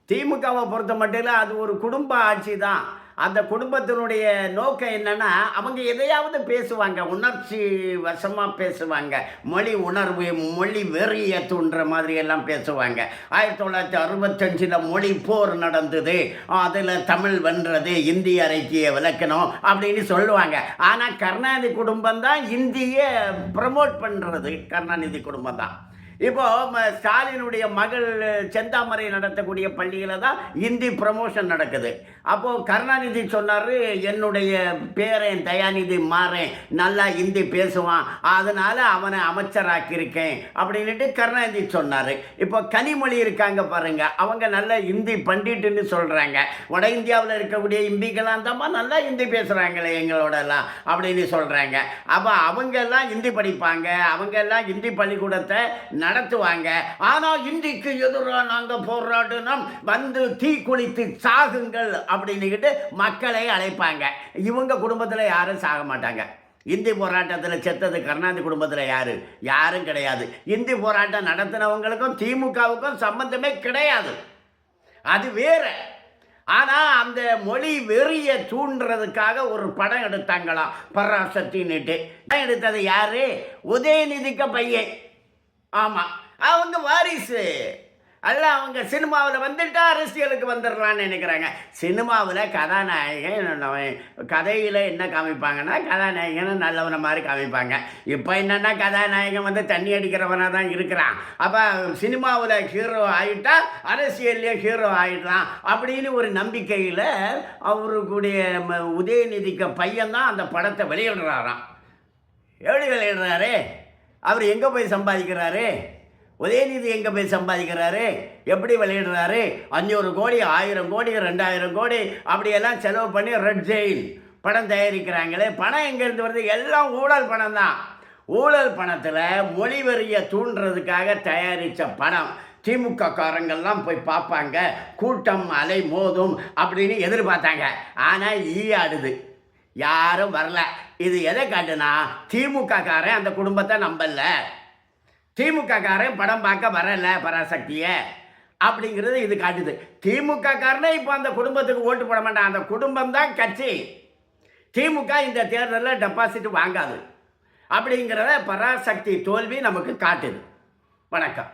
திமுகவை பொறுத்த மட்டில் அது ஒரு குடும்ப ஆட்சி தான். அந்த குடும்பத்தினுடைய நோக்கம் என்னன்னா, அவங்க எதையாவது பேசுவாங்க. உணர்ச்சி வசமாக பேசுவாங்க. மொழி உணர்வு, மொழி வெறிய தூண்டுற மாதிரியெல்லாம் பேசுவாங்க. 1965 மொழி போர் நடந்தது, அதில் தமிழ் வென்றது, இந்தி அறிக்கையை விளக்கணும் அப்படின்னு சொல்லுவாங்க. ஆனால் கருணாநிதி குடும்பம் தான் இந்தியை ப்ரமோட் பண்ணுறது. கருணாநிதி குடும்பம் தான். இப்போ ஸ்டாலினுடைய மகள் செந்தாமரை நடத்தக்கூடிய பள்ளியில் தான் இந்தி ப்ரமோஷன் நடக்குது. அப்போது கருணாநிதி சொன்னார், என்னுடைய பேரன் தயாநிதி மாறேன் நல்லா இந்தி பேசுவான், அதனால் அவனை அமைச்சராக்கியிருக்கேன் அப்படின்ட்டு கருணாநிதி சொன்னார். இப்போ கனிமொழி இருக்காங்க பாருங்க, அவங்க நல்ல இந்தி பண்டிட்டுன்னு சொல்கிறாங்க. வட இந்தியாவில் இருக்கக்கூடிய இந்திகளாம் தான் நல்லா இந்தி பேசுகிறாங்களே எங்களோடலாம் அப்படின்னு சொல்கிறாங்க. அப்போ அவங்கெல்லாம் இந்தி படிப்பாங்க, அவங்கெல்லாம் இந்தி பள்ளிக்கூடத்தை நடத்துவாங்க. ஆனால் இந்திக்கு எதிராக நாங்கள் போராடணும், வந்து தீ குளித்து சாகுங்கள் அப்படின்னுக்கிட்டு மக்களை அழைப்பாங்க. இவங்க குடும்பத்தில் யாரும் சாக மாட்டாங்க. இந்தி போராட்டத்தில் செத்தது கருணாநிதி குடும்பத்தில் யாரும் கிடையாது. இந்தி போராட்டம் நடத்தினவங்களுக்கும் திமுகவுக்கும் சம்பந்தமே கிடையாது, அது வேற. ஆனால் அந்த மொழி வெறிய தூண்டுறதுக்காக ஒரு படம் எடுத்தாங்களாம், பராசக்தின்னுட்டு. படம் எடுத்தது யாரு? உதயநிதிக்கு பையன். ஆமாம், அவங்க வாரிசு அல்ல. அவங்க சினிமாவில் வந்துட்டா அரசியலுக்கு வந்துடலான்னு நினைக்கிறாங்க. சினிமாவில் கதாநாயகன் கதையில் என்ன காமிப்பாங்கன்னா, கதாநாயகனை நல்லவனை மாதிரி காமிப்பாங்க. இப்போ என்னென்னா கதாநாயகன் வந்து தண்ணி அடிக்கிறவனாக தான் இருக்கிறான். அப்போ சினிமாவில் ஹீரோ ஆகிட்டா அரசியல்லையே ஹீரோ ஆகிடலாம் அப்படின்னு ஒரு நம்பிக்கையில் அவருக்குடைய உதயநிதிக்கு பையன்தான் அந்த படத்தை வெளியிடுறாராம். எப்படி வெளியிடுறாரு? அவர் எங்கே போய் சம்பாதிக்கிறாரு? உதயநிதி எங்கே போய் சம்பாதிக்கிறாரு? எப்படி வெளியிடுறாரு? 500 கோடி, 1000 கோடி, 2000 கோடி அப்படியெல்லாம் செலவு பண்ணி ரெட் ஜெயில் படம் தயாரிக்கிறாங்களே. பணம் எங்கேருந்து வருது? எல்லாம் ஊழல் பணம் தான். ஊழல் பணத்தில் மொழி வரியை தூண்டுறதுக்காக தயாரித்த படம். திமுக காரங்கள்லாம் போய் பார்ப்பாங்க, கூட்டம் அலை மோதும் அப்படின்னு எதிர்பார்த்தாங்க. ஆனால் ஈயாடுது, யாரும் வரல. இது எதை காட்டுனா, திமுக காரன் அந்த குடும்பத்தை நம்பல, திமுக காரன் படம் பார்க்க வரல பராசக்தியை அப்படிங்கிறது இது காட்டுது. திமுக காரனே இப்போ அந்த குடும்பத்துக்கு ஓட்டு போட மாட்டான். அந்த குடும்பம் தான் கட்சி. திமுக இந்த தேர்தலில் டெபாசிட் வாங்காது அப்படிங்கிறத பராசக்தி தோல்வி நமக்கு காட்டுது. வணக்கம்.